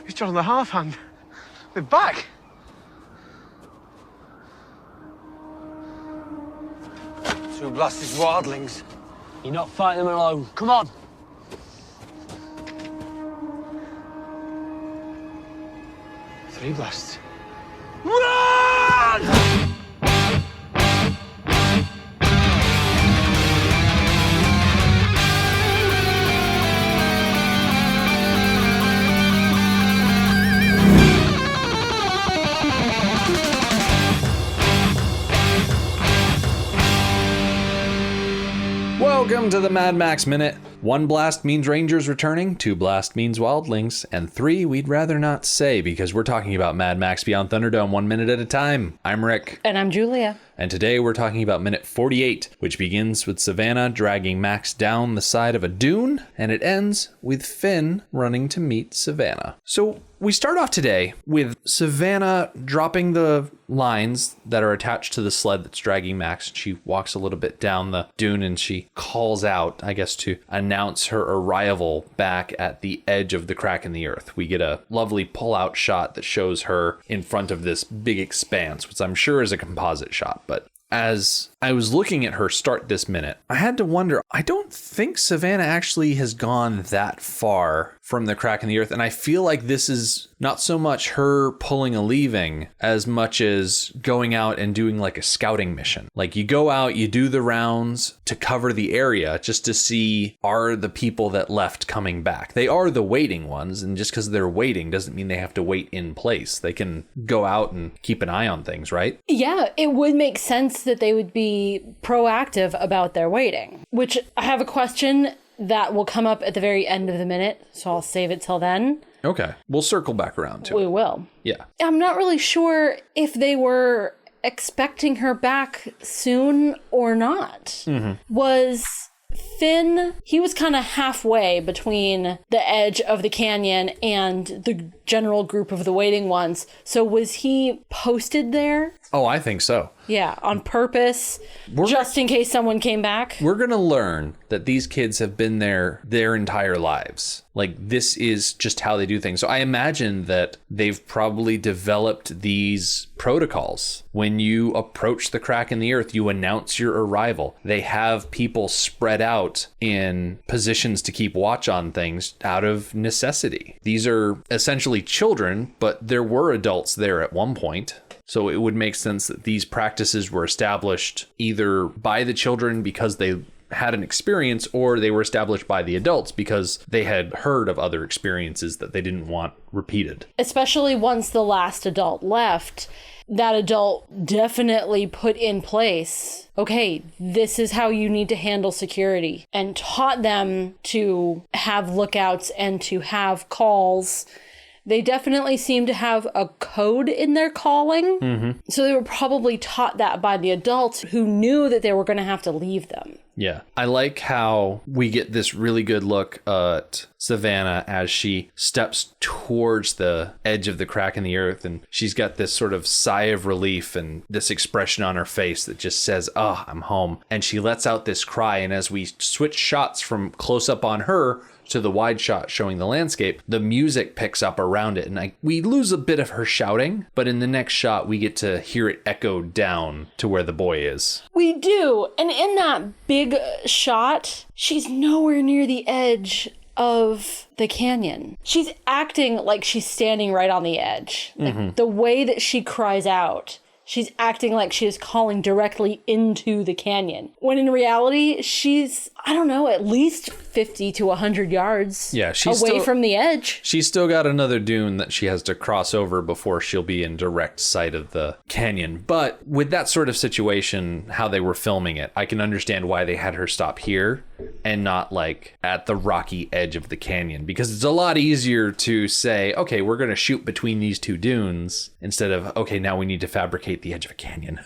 He's drawn the half hand. We're back. Two blasted wildlings. You're not fighting them alone. Come on. Three blasts. Run! Welcome to the Mad Max Minute. 1 blast means Rangers returning, 2 blast means Wildlings, and 3 we'd rather not say because we're talking about Mad Max Beyond Thunderdome 1 minute at a time. I'm Rick. And I'm Julia. And today we're talking about minute 48, which begins with Savannah dragging Max down the side of a dune, and it ends with Finn running to meet Savannah. So we start off today with Savannah dropping the lines that are attached to the sled that's dragging Max. She walks a little bit down the dune and she calls out, I guess, to announce her arrival back at the edge of the crack in the earth. We get a lovely pull-out shot that shows her in front of this big expanse, which I'm sure is a composite shot, but as I was looking at her start this minute, I had to wonder, I don't think Savannah actually has gone that far from the crack in the earth. And I feel like this is not so much her pulling a leaving as much as going out and doing like a scouting mission. Like you go out, you do the rounds to cover the area just to see, are the people that left coming back? They are the waiting ones. And just because they're waiting doesn't mean they have to wait in place. They can go out and keep an eye on things, right? Yeah, it would make sense that they would be proactive about their waiting, which I have a question that will come up at the very end of the minute, so I'll save it till then. Okay, we'll circle back around to it. We will. Yeah. I'm not really sure if they were expecting her back soon or not. Mm-hmm. Was Finn, he was kind of halfway between the edge of the canyon and the general group of the waiting ones. So was he posted there? Oh, I think so. Yeah, on purpose, just in case someone came back. We're going to learn that these kids have been there their entire lives. Like, this is just how they do things. So I imagine that they've probably developed these protocols. When you approach the crack in the earth, you announce your arrival. They have people spread out in positions to keep watch on things out of necessity. These are essentially children, but there were adults there at one point. So it would make sense that these practices were established either by the children because they had an experience, or they were established by the adults because they had heard of other experiences that they didn't want repeated. Especially once the last adult left, that adult definitely put in place, okay, this is how you need to handle security, and taught them to have lookouts and to have calls. They definitely seem to have a code in their calling. Mm-hmm. So they were probably taught that by the adults who knew that they were going to have to leave them. Yeah. I like how we get this really good look at Savannah as she steps towards the edge of the crack in the earth. And she's got this sort of sigh of relief and this expression on her face that just says, oh, I'm home. And she lets out this cry. And as we switch shots from close up on her to the wide shot showing the landscape, the music picks up around it. And we lose a bit of her shouting, but in the next shot, we get to hear it echo down to where the boy is. We do. And in that big shot, she's nowhere near the edge of the canyon. She's acting like she's standing right on the edge. Like, the way that she cries out, she's acting like she is calling directly into the canyon. When in reality, she's, I don't know, at least 50 to 100 yards away from the edge. She's still got another dune that she has to cross over before she'll be in direct sight of the canyon. But with that sort of situation, how they were filming it, I can understand why they had her stop here and not like at the rocky edge of the canyon, because it's a lot easier to say, okay, we're going to shoot between these two dunes instead of, okay, now we need to fabricate the edge of a canyon.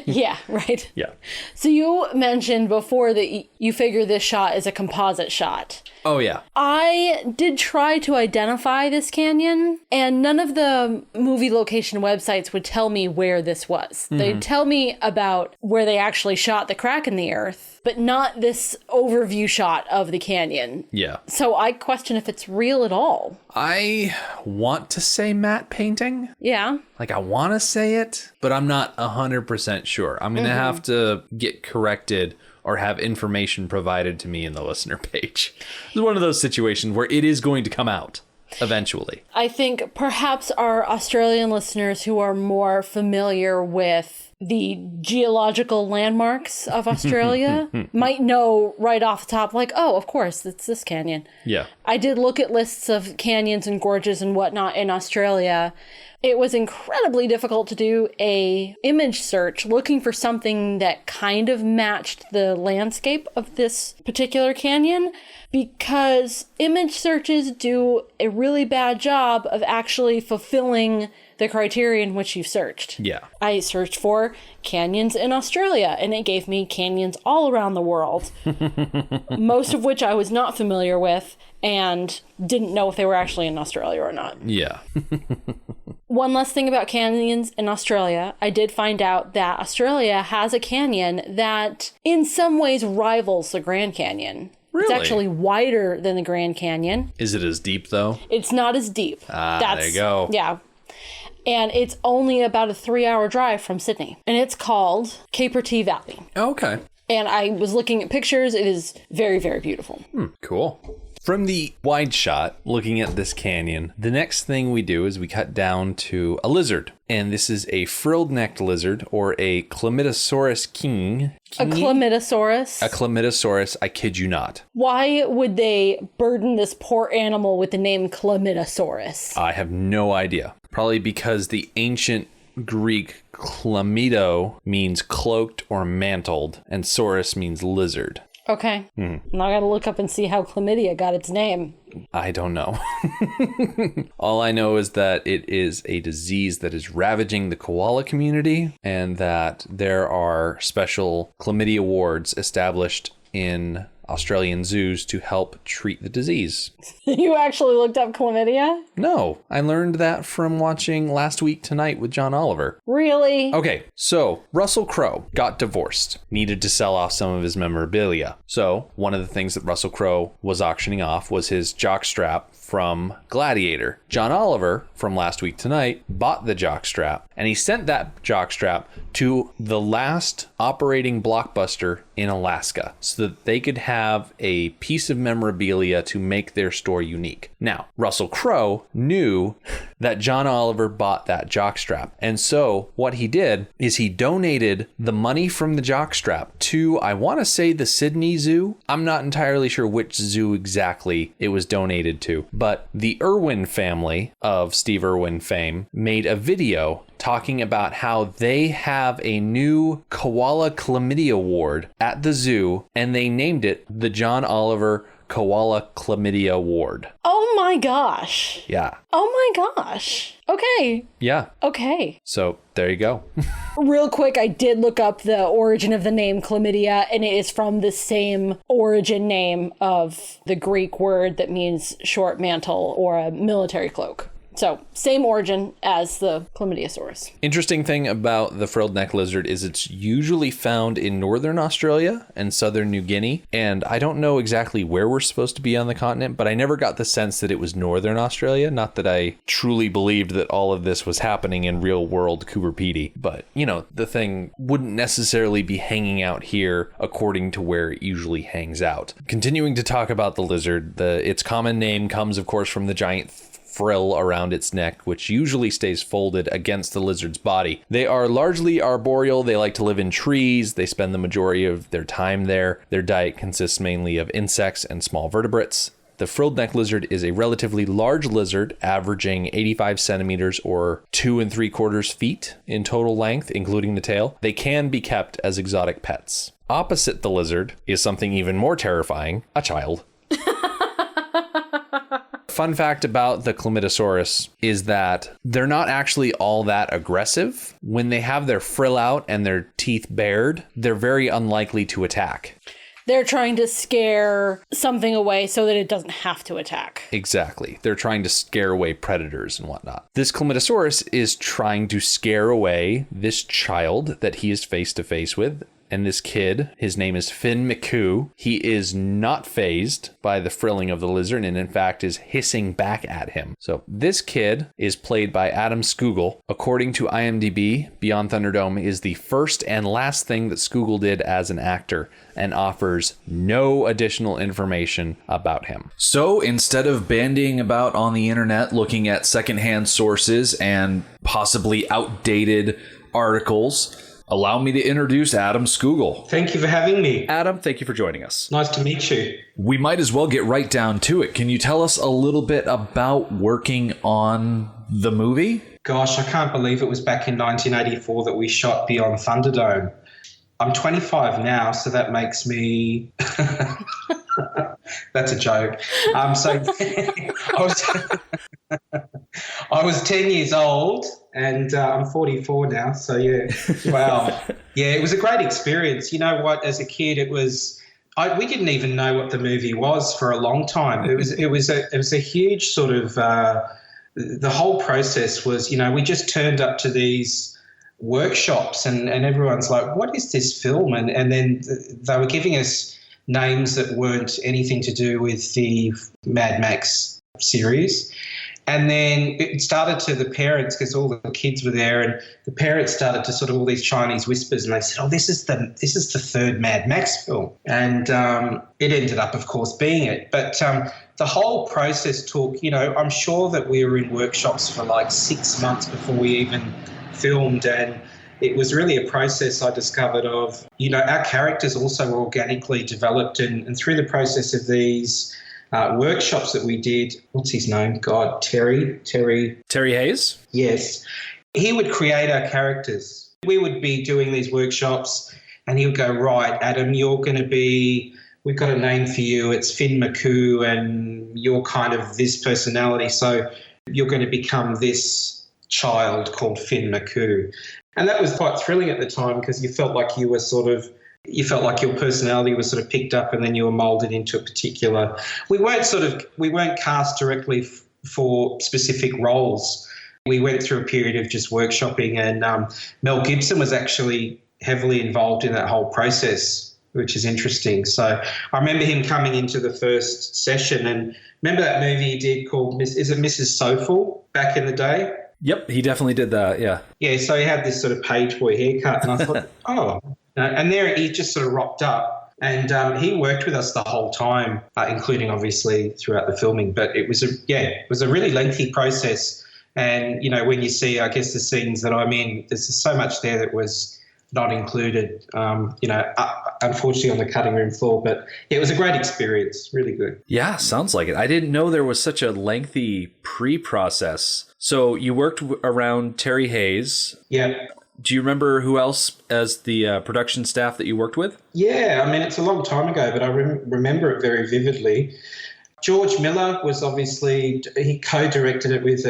Yeah, right. Yeah. So you mentioned before that you figure this shot is a composite shot. Oh, yeah. I did try to identify this canyon, and none of the movie location websites would tell me where this was. They'd tell me about where they actually shot the crack in the earth, but not this overview shot of the canyon. Yeah. So I question if it's real at all. I want to say matte painting. Yeah. Like, I want to say it, but I'm not 100% sure. I'm going to have to get corrected or have information provided to me in the listener page. It's one of those situations where it is going to come out eventually. I think perhaps our Australian listeners who are more familiar with the geological landmarks of Australia might know right off the top, like, oh, of course, it's this canyon. Yeah. I did look at lists of canyons and gorges and whatnot in Australia. It was incredibly difficult to do a image search looking for something that kind of matched the landscape of this particular canyon, because image searches do a really bad job of actually fulfilling the criteria in which you've searched. Yeah. I searched for canyons in Australia, and it gave me canyons all around the world, most of which I was not familiar with and didn't know if they were actually in Australia or not. Yeah. One last thing about canyons in Australia, I did find out that Australia has a canyon that in some ways rivals the Grand Canyon. Really? It's actually wider than the Grand Canyon. Is it as deep, though? It's not as deep. There you go. Yeah. And it's only about a 3-hour drive from Sydney. And it's called Capertee Valley. Okay. And I was looking at pictures. It is very, very beautiful. Cool. From the wide shot, looking at this canyon, the next thing we do is we cut down to a lizard. And this is a frilled-necked lizard, or a Chlamydosaurus king. A Chlamydosaurus. A Chlamydosaurus, I kid you not. Why would they burden this poor animal with the name Chlamydosaurus? I have no idea. Probably because the ancient Greek chlamydo means cloaked or mantled, and saurus means lizard. Okay. Now I gotta look up and see how chlamydia got its name. I don't know. All I know is that it is a disease that is ravaging the koala community, and that there are special chlamydia wards established in Australian zoos to help treat the disease. You actually looked up chlamydia? No, I learned that from watching Last Week Tonight with John Oliver. Really? Okay, so Russell Crowe got divorced, needed to sell off some of his memorabilia. So one of the things that Russell Crowe was auctioning off was his jockstrap from Gladiator. John Oliver from Last Week Tonight bought the jockstrap, and he sent that jockstrap to the last operating Blockbuster in Alaska so that they could have a piece of memorabilia to make their store unique. Now, Russell Crowe knew that John Oliver bought that jockstrap, and so what he did is he donated the money from the jockstrap to, I want to say, the Sydney Zoo. I'm not entirely sure which zoo exactly it was donated to, but the Irwin family of Steve Irwin fame made a video talking about how they have a new koala chlamydia ward at the zoo, and they named it the John Oliver Koala Chlamydia Ward. Oh my gosh. Yeah. Oh my gosh. Okay. Yeah. Okay. So there you go. Real quick, I did look up the origin of the name chlamydia, and it is from the same origin name of the Greek word that means short mantle or a military cloak. So, same origin as the Chlamydiosaurus. Interesting thing about the frilled neck lizard is it's usually found in northern Australia and southern New Guinea. And I don't know exactly where we're supposed to be on the continent, but I never got the sense that it was northern Australia. Not that I truly believed that all of this was happening in real world Cooper Pedy. But, you know, the thing wouldn't necessarily be hanging out here according to where it usually hangs out. Continuing to talk about the lizard, its common name comes, of course, from the giant frill around its neck, which usually stays folded against the lizard's body. They are largely arboreal. They like to live in trees. They spend the majority of their time there. Their diet consists mainly of insects and small vertebrates. The frilled neck lizard is a relatively large lizard, averaging 85 centimeters or 2 3/4 feet in total length, including the tail. They can be kept as exotic pets. Opposite the lizard is something even more terrifying, a child. Fun fact about the Chlamydosaurus is that they're not actually all that aggressive. When they have their frill out and their teeth bared, they're very unlikely to attack. They're trying to scare something away so that it doesn't have to attack. Exactly. They're trying to scare away predators and whatnot. This Chlamydosaurus is trying to scare away this child that he is face to face with. And this kid, his name is Finn McCoo. He is not fazed by the frilling of the lizard and in fact is hissing back at him. So this kid is played by Adam Scoogle. According to IMDb, Beyond Thunderdome is the first and last thing that Scoogle did as an actor and offers no additional information about him. So instead of bandying about on the internet looking at secondhand sources and possibly outdated articles, allow me to introduce Adam Scoogle. Thank you for having me. Adam, thank you for joining us. Nice to meet you. We might as well get right down to it. Can you tell us a little bit about working on the movie? Gosh, I can't believe it was back in 1984 that we shot Beyond Thunderdome. I'm 25 now, so that makes me... That's a joke. I was 10 years old and I'm 44 now. So, yeah. Wow. Yeah, it was a great experience. You know what? As a kid, it was... we didn't even know what the movie was for a long time. It was a huge sort of... the whole process was, you know, we just turned up to these workshops and everyone's like, what is this film? And then they were giving us names that weren't anything to do with the Mad Max series. And then it started to the parents, because all the kids were there, and the parents started to sort of all these Chinese whispers, and they said, oh, this is the third Mad Max film. And it ended up, of course, being it. But the whole process took, you know, I'm sure that we were in workshops for like 6 months before we even filmed, and it was really a process I discovered of, you know, our characters also were organically developed, and through the process of these workshops that we did, what's his name? God, Terry Hayes? Yes. He would create our characters. We would be doing these workshops and he would go, right, Adam, you're going to be, we've got a name for you. It's Finn McCoo and you're kind of this personality. So you're going to become this child called Finn McCoo. And that was quite thrilling at the time because you felt like you were you felt like your personality was sort of picked up and then you were moulded into a particular... We weren't cast directly for specific roles. We went through a period of just workshopping, and Mel Gibson was actually heavily involved in that whole process, which is interesting. So I remember him coming into the first session, and remember that movie he did called, is it Mrs. Sofel back in the day? Yep, he definitely did that, yeah. Yeah, so he had this sort of page boy haircut, and I thought, oh... And there he just sort of rocked up, and he worked with us the whole time, including obviously throughout the filming. But it was a really lengthy process. And, you know, when you see, I guess, the scenes that I'm in, there's so much there that was not included, unfortunately on the cutting room floor. But yeah, it was a great experience, really good. Yeah, sounds like it. I didn't know there was such a lengthy pre-process. So you worked around Terry Hayes. Yeah. Do you remember who else as the production staff that you worked with? Yeah, I mean, it's a long time ago, but I remember it very vividly. George Miller was obviously, he co-directed it with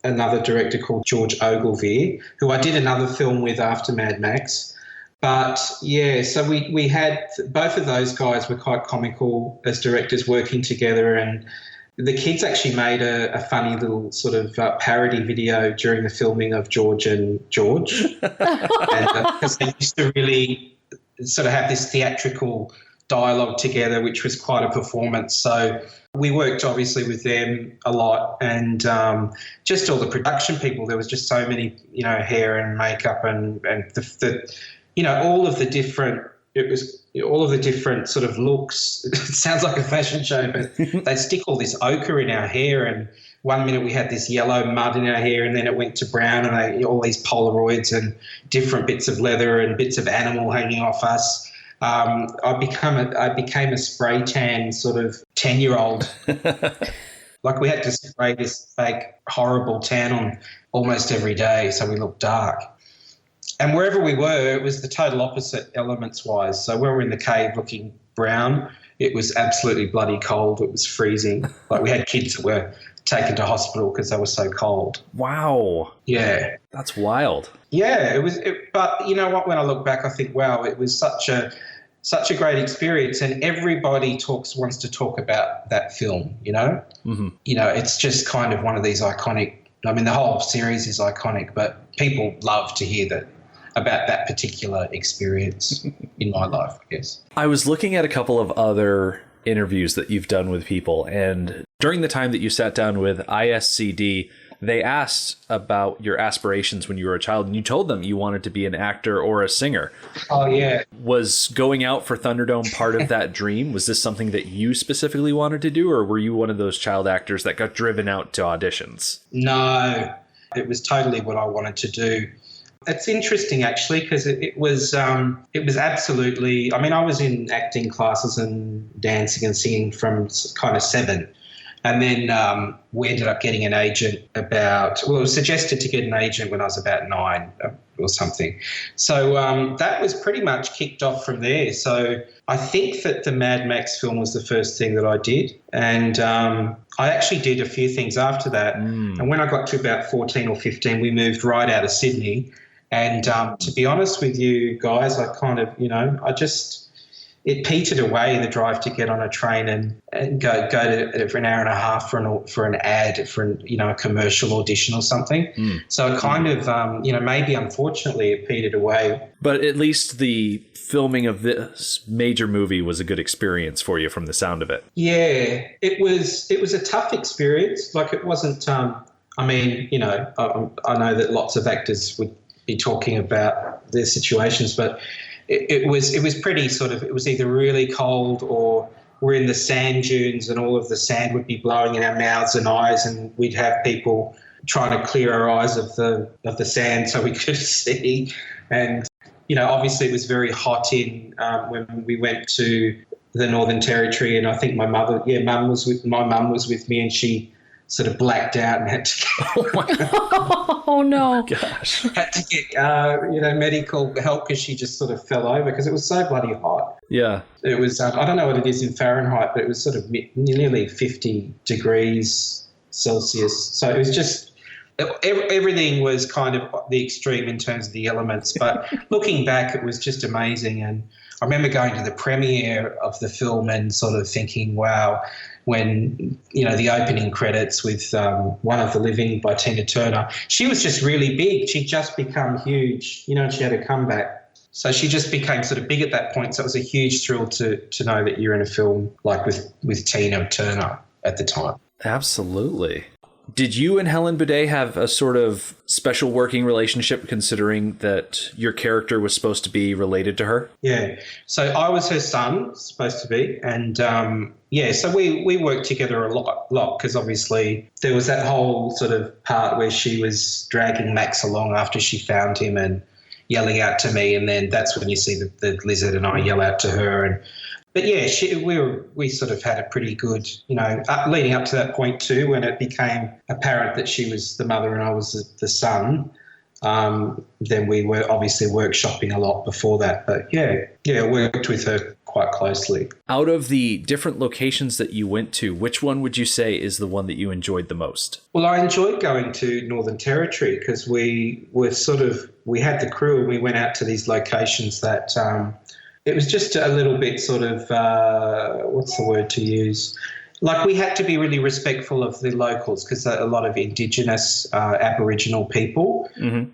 another director called George Ogilvy, who I did another film with after Mad Max. But yeah, so we had, both of those guys were quite comical as directors working together, and the kids actually made a funny little sort of parody video during the filming of George and George. Because they used to really sort of have this theatrical dialogue together, which was quite a performance. So we worked obviously with them a lot, and just all the production people. There was just so many, you know, hair and makeup and the you know, all of the different sort of looks. It sounds like a fashion show, but they'd stick all this ochre in our hair, and one minute we had this yellow mud in our hair, and then it went to brown, and all these Polaroids and different bits of leather and bits of animal hanging off us. I became a spray tan sort of 10-year-old. Like we had to spray this fake horrible tan on almost every day, so we looked dark. And wherever we were, it was the total opposite elements-wise. So when we were in the cave looking brown, it was absolutely bloody cold. It was freezing. Like we had kids that were taken to hospital because they were so cold. Wow. Yeah. That's wild. Yeah, it was. But you know what? When I look back, I think, wow, it was such a such a great experience, and everybody wants to talk about that film, you know? Mm-hmm. You know, it's just kind of one of these iconic, I mean, the whole series is iconic, but people love to hear that about that particular experience in my life, I guess. I was looking at a couple of other interviews that you've done with people, and during the time that you sat down with ISCD, they asked about your aspirations when you were a child, and you told them you wanted to be an actor or a singer. Oh, yeah. Was going out for Thunderdome part of that dream? Was this something that you specifically wanted to do, or were you one of those child actors that got driven out to auditions? No, it was totally what I wanted to do. It's interesting, actually, because it was absolutely, I mean, I was in acting classes and dancing and singing from kind of 7. And then we ended up getting an agent it was suggested to get an agent when I was about 9 or something. So that was pretty much kicked off from there. So I think that the Mad Max film was the first thing that I did. And I actually did a few things after that. And when I got to about 14 or 15, we moved right out of Sydney. And to be honest with you guys, I kind of, you know, it petered away, the drive to get on a train and go to for an hour and a half for an ad for a commercial audition or something. So it kind of maybe unfortunately it petered away. But at least the filming of this major movie was a good experience for you from the sound of it. Yeah, it was a tough experience. Like it wasn't. I mean, you know, I know that lots of actors would be talking about their situations, but it was pretty sort of, it was either really cold or we're in the sand dunes and all of the sand would be blowing in our mouths and eyes, and we'd have people trying to clear our eyes of the sand so we could see. And, you know, obviously it was very hot when we went to the Northern Territory, and I think my mum was with me, and she sort of blacked out and had to Oh no! Gosh, had to get medical help because she just sort of fell over because it was so bloody hot. Yeah, it was. I don't know what it is in Fahrenheit, but it was sort of nearly 50 degrees Celsius. So it was just everything was kind of the extreme in terms of the elements. But looking back, it was just amazing. And I remember going to the premiere of the film and sort of thinking, wow. When, you know, the opening credits with One of the Living by Tina Turner, she was just really big. She'd just become huge, you know, and she had a comeback. So she just became sort of big at that point. So it was a huge thrill to know that you're in a film like with Tina Turner at the time. Absolutely. Did you and Helen Boudet have a sort of special working relationship, considering that your character was supposed to be related to her? Yeah. So I was her son, supposed to be. And, so we worked together a lot because obviously there was that whole sort of part where she was dragging Max along after she found him and yelling out to me. And then that's when you see the lizard and I yell out to her. But yeah, we sort of had a pretty good, you know, leading up to that point too, when it became apparent that she was the mother and I was the son. Then we were obviously workshopping a lot before that. But yeah, worked with her quite closely. Out of the different locations that you went to, which one would you say is the one that you enjoyed the most? Well, I enjoyed going to Northern Territory because we had the crew and we went out to these locations that it was just a little bit sort of, what's the word to use? Like we had to be really respectful of the locals because a lot of Indigenous Aboriginal people,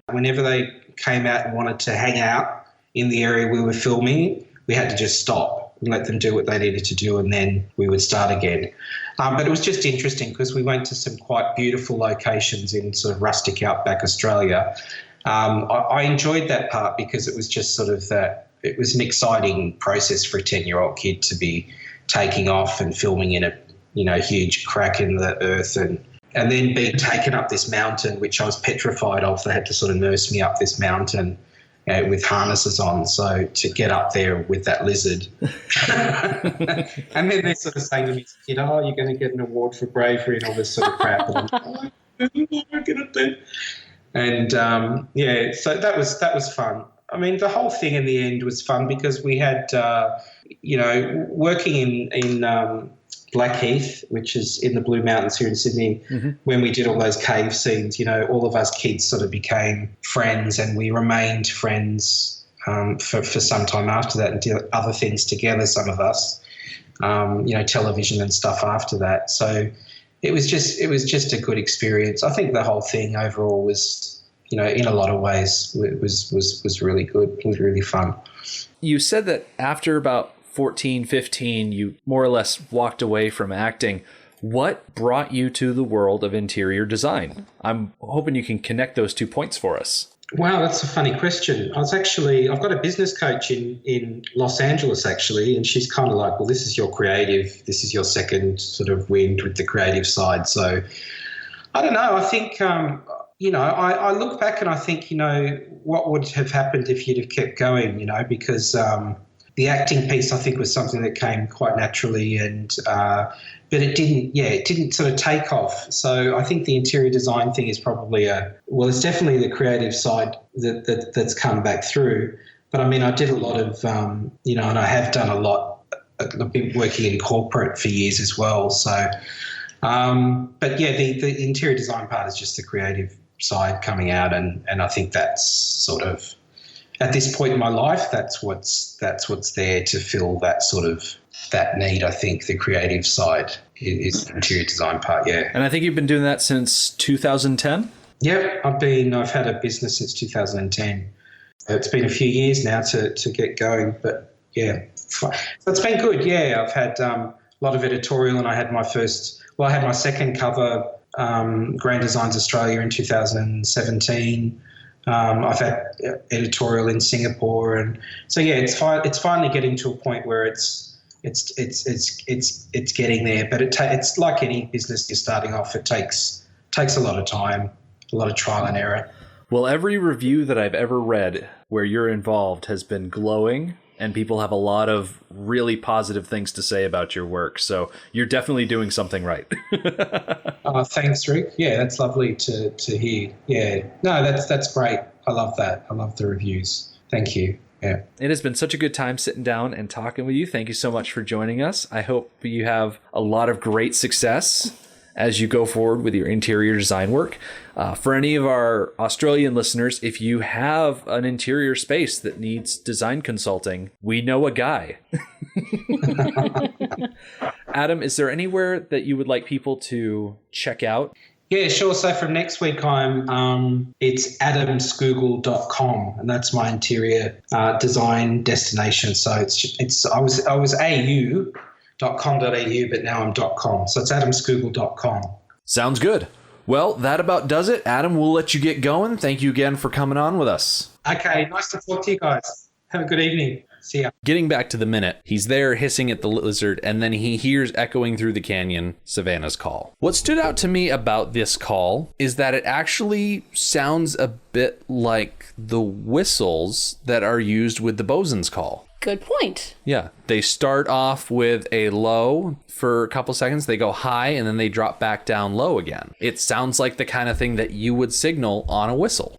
whenever they came out and wanted to hang out in the area we were filming, we had to just stop and let them do what they needed to do, and then we would start again. But it was just interesting because we went to some quite beautiful locations in sort of rustic outback Australia. I enjoyed that part because it was just sort of that. It was an exciting process for a 10-year-old kid to be taking off and filming in a huge crack in the earth and then being taken up this mountain, which I was petrified of. They had to sort of nurse me up this mountain with harnesses on, so to get up there with that lizard. And then they're sort of saying to me, kid, oh, you're going to get an award for bravery and all this sort of crap. And I'm like, and so that was fun. I mean, the whole thing in the end was fun because we had, working in Blackheath, which is in the Blue Mountains here in Sydney, when we did all those cave scenes, you know, all of us kids sort of became friends and we remained friends for some time after that and did other things together, some of us, television and stuff after that. So it was just a good experience. I think the whole thing overall was, in a lot of ways, was really good. It was really fun. You said that after about 14, 15, you more or less walked away from acting. What brought you to the world of interior design? I'm hoping you can connect those 2 points for us. Wow, that's a funny question. I've got a business coach in Los Angeles, actually, and she's kind of like, well, this is your creative, this is your second sort of wind with the creative side. So I don't know. I think, I look back and I think, what would have happened if you'd have kept going, because the acting piece, I think, was something that came quite naturally and but it didn't sort of take off. So I think the interior design thing is probably it's definitely the creative side that's come back through. But I mean, I did a lot of, and I have done a lot. I've been working in corporate for years as well. So, but yeah, the interior design part is just the creative side coming out. And I think that's sort of, at this point in my life, that's what's there to fill that sort of that need. I think the creative side is the interior design part. Yeah. And I think you've been doing that since 2010. Yep, I've had a business since 2010. It's been a few years now to get going, but yeah, so it's been good. Yeah, I've had a lot of editorial, and I had my second cover, Grand Designs Australia in 2017. I've had editorial in Singapore, and so yeah, it's finally getting to a point where it's getting there. But it's like any business you're starting off. It takes a lot of time, a lot of trial and error. Well, every review that I've ever read where you're involved has been glowing, and people have a lot of really positive things to say about your work. So you're definitely doing something right. Thanks, Rick. Yeah, that's lovely to hear. Yeah, no, that's great. I love that. I love the reviews. Thank you. Yeah. It has been such a good time sitting down and talking with you. Thank you so much for joining us. I hope you have a lot of great success as you go forward with your interior design work. For any of our Australian listeners, if you have an interior space that needs design consulting, we know a guy. Adam, is there anywhere that you would like people to check out? Yeah, sure. So from next week, it's adamscoogle.com, and that's my interior design destination. So I was au.com.au, but now I'm .com. So it's adamscoogle.com. Sounds good. Well, that about does it. Adam, we'll let you get going. Thank you again for coming on with us. Okay, nice to talk to you guys. Have a good evening. See ya. Getting back to the minute, he's there hissing at the lizard, and then he hears echoing through the canyon Savannah's call. What stood out to me about this call is that it actually sounds a bit like the whistles that are used with the bosun's call. Good point. Yeah, they start off with a low for a couple seconds, they go high, and then they drop back down low again. It sounds like the kind of thing that you would signal on a whistle.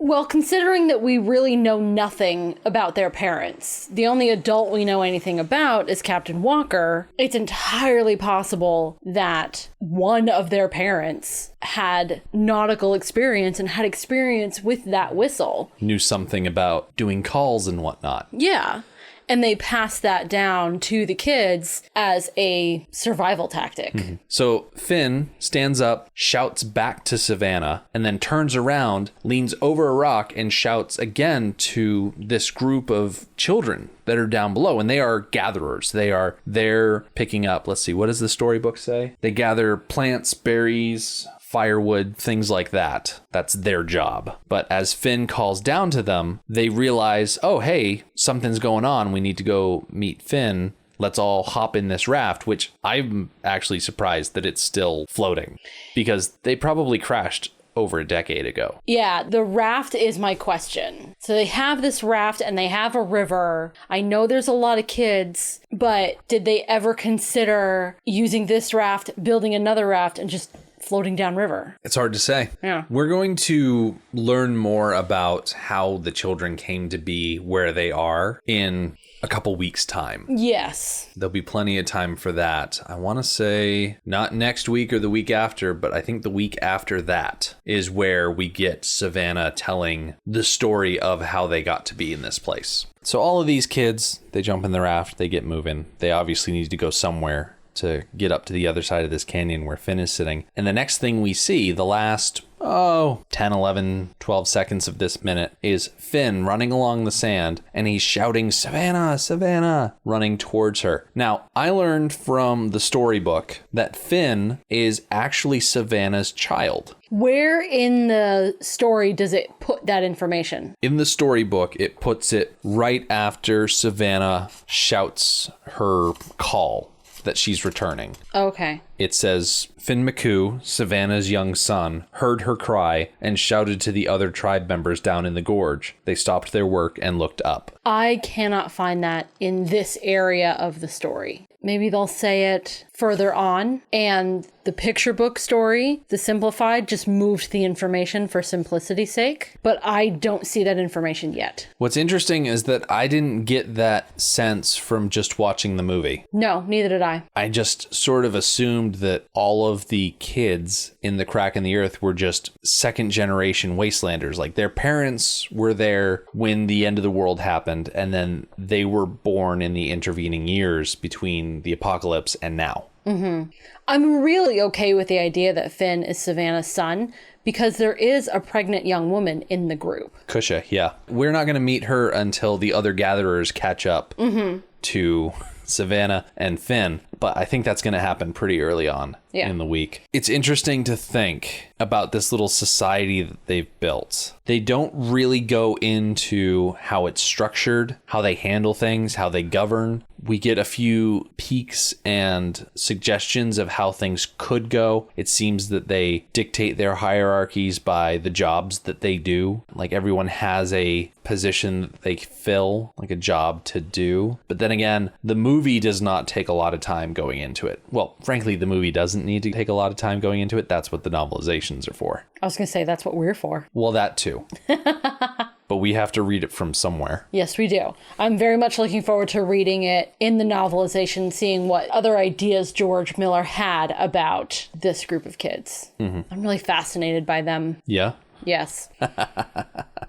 Well, considering that we really know nothing about their parents, the only adult we know anything about is Captain Walker, it's entirely possible that one of their parents had nautical experience and had experience with that whistle. Knew something about doing calls and whatnot. Yeah. And they pass that down to the kids as a survival tactic. Mm-hmm. So Finn stands up, shouts back to Savannah, and then turns around, leans over a rock, and shouts again to this group of children that are down below. And they are gatherers. They're picking up, let's see, what does the storybook say? They gather plants, berries, firewood, things like that. That's their job. But as Finn calls down to them, they realize, oh, hey, something's going on. We need to go meet Finn. Let's all hop in this raft, which I'm actually surprised that it's still floating because they probably crashed over a decade ago. Yeah, the raft is my question. So they have this raft and they have a river. I know there's a lot of kids, but did they ever consider using this raft, building another raft, and just floating downriver? It's hard to say. Yeah. We're going to learn more about how the children came to be where they are in a couple weeks' time. Yes. There'll be plenty of time for that. I want to say not next week or the week after, but I think the week after that is where we get Savannah telling the story of how they got to be in this place. So all of these kids, they jump in the raft, they get moving. They obviously need to go somewhere to get up to the other side of this canyon where Finn is sitting. And the next thing we see, the last 10, 11, 12 seconds of this minute, is Finn running along the sand, and he's shouting, "Savannah, Savannah," running towards her. Now, I learned from the storybook that Finn is actually Savannah's child. Where in the story does it put that information? In the storybook, it puts it right after Savannah shouts her call that she's returning. Okay. It says, Finn McCoo, Savannah's young son, heard her cry and shouted to the other tribe members down in the gorge. They stopped their work and looked up. I cannot find that in this area of the story. Maybe they'll say it further on, and the picture book story, the simplified, just moved the information for simplicity's sake, but I don't see that information yet. What's interesting is that I didn't get that sense from just watching the movie. No, neither did I. I just sort of assumed that all of the kids in the Crack in the Earth were just second generation wastelanders. Like their parents were there when the end of the world happened, and then they were born in the intervening years between the apocalypse and now. Mm-hmm. I'm really okay with the idea that Finn is Savannah's son because there is a pregnant young woman in the group. Kusha, yeah. We're not going to meet her until the other gatherers catch up to Savannah and Finn, but I think that's going to happen pretty early on in the week. It's interesting to think about this little society that they've built. They don't really go into how it's structured, how they handle things, how they govern. We get a few peeks and suggestions of how things could go. It seems that they dictate their hierarchies by the jobs that they do. Like everyone has a position that they fill, like a job to do. But then again, the movie does not take a lot of time going into it. Well, frankly, the movie doesn't need to take a lot of time going into it. That's what the novelizations are for. I was going to say that's what we're for. Well, that too. But we have to read it from somewhere. Yes, we do. I'm very much looking forward to reading it in the novelization, seeing what other ideas George Miller had about this group of kids. I'm really fascinated by them. Yeah? Yes.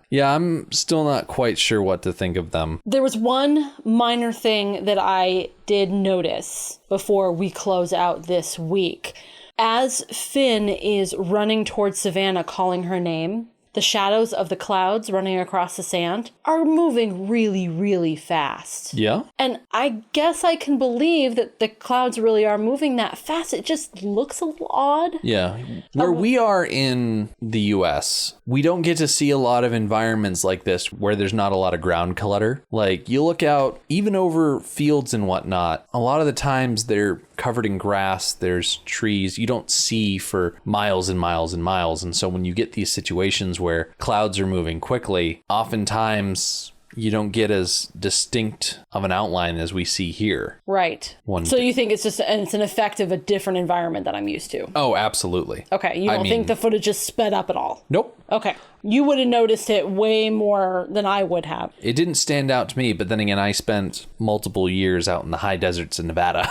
Yeah, I'm still not quite sure what to think of them. There was one minor thing that I did notice before we close out this week. As Finn is running towards Savannah, calling her name, the shadows of the clouds running across the sand are moving really, really fast. Yeah? And I guess I can believe that the clouds really are moving that fast. It just looks a little odd. Yeah. Where we are in the US, we don't get to see a lot of environments like this where there's not a lot of ground clutter. Like you look out, even over fields and whatnot, a lot of the times they're covered in grass, there's trees, you don't see for miles and miles and miles. And so when you get these situations where clouds are moving quickly, oftentimes you don't get as distinct of an outline as we see here. Right. So you think it's an effect of a different environment that I'm used to? Oh, absolutely. Okay. You don't think the footage is sped up at all? Nope. Okay. You would have noticed it way more than I would have. It didn't stand out to me, but then again, I spent multiple years out in the high deserts in Nevada.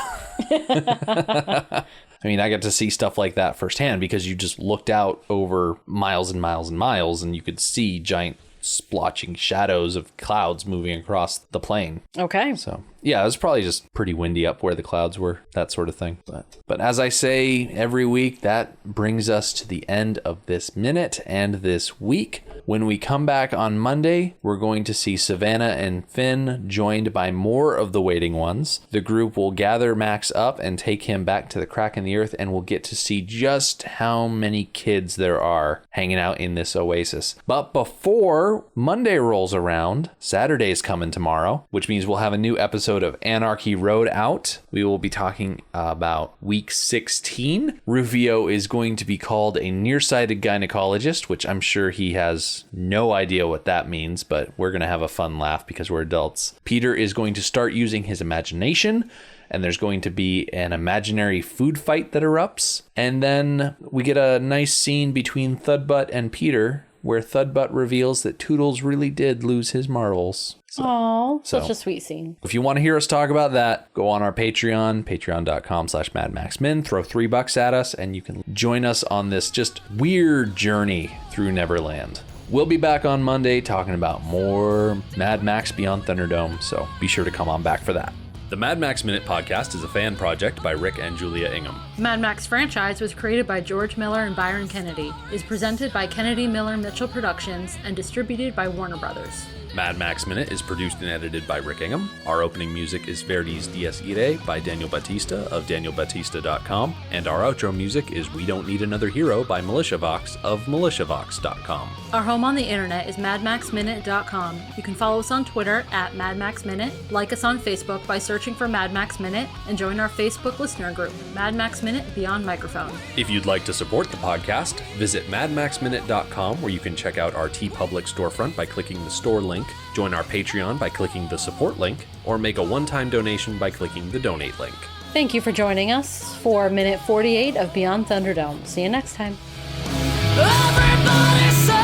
I mean, I got to see stuff like that firsthand because you just looked out over miles and miles and miles and you could see giant splotching shadows of clouds moving across the plain. Okay. So, yeah, it was probably just pretty windy up where the clouds were, that sort of thing. But as I say every week, that brings us to the end of this minute and this week. When we come back on Monday, we're going to see Savannah and Finn joined by more of the waiting ones. The group will gather Max up and take him back to the Crack in the Earth, and we'll get to see just how many kids there are hanging out in this oasis. But before Monday rolls around, Saturday's coming tomorrow, which means we'll have a new episode of Anarchy Road out. We will be talking about week 16. Rufio is going to be called a nearsighted gynecologist, which I'm sure he has no idea what that means, but we're going to have a fun laugh because we're adults. Peter is going to start using his imagination, and there's going to be an imaginary food fight that erupts. And then we get a nice scene between Thudbutt and Peter where Thudbutt reveals that Toodles really did lose his marbles. Oh, So- such a sweet scene. If you want to hear us talk about that, go on our Patreon, patreon.com/MadMaxMin, throw $3 at us, and you can join us on this just weird journey through Neverland. We'll be back on Monday talking about more Mad Max Beyond Thunderdome, so be sure to come on back for that. The Mad Max Minute podcast is a fan project by Rick and Julia Ingham. Mad Max franchise was created by George Miller and Byron Kennedy, is presented by Kennedy Miller Mitchell Productions, and distributed by Warner Brothers. Mad Max Minute is produced and edited by Rick Ingham. Our opening music is Verdi's Dies Irae by Daniel Batista of danielbatista.com. And our outro music is We Don't Need Another Hero by MilitiaVox of militiavox.com. Our home on the internet is madmaxminute.com. You can follow us on Twitter at madmaxminute, like us on Facebook by searching for Mad Max Minute, and join our Facebook listener group, Mad Max Minute Beyond Microphone. If you'd like to support the podcast, visit madmaxminute.com, where you can check out our TeePublic storefront by clicking the store link, join our Patreon by clicking the support link, or make a one-time donation by clicking the donate link. Thank you for joining us for minute 48 of Beyond Thunderdome. See you next time. Everybody say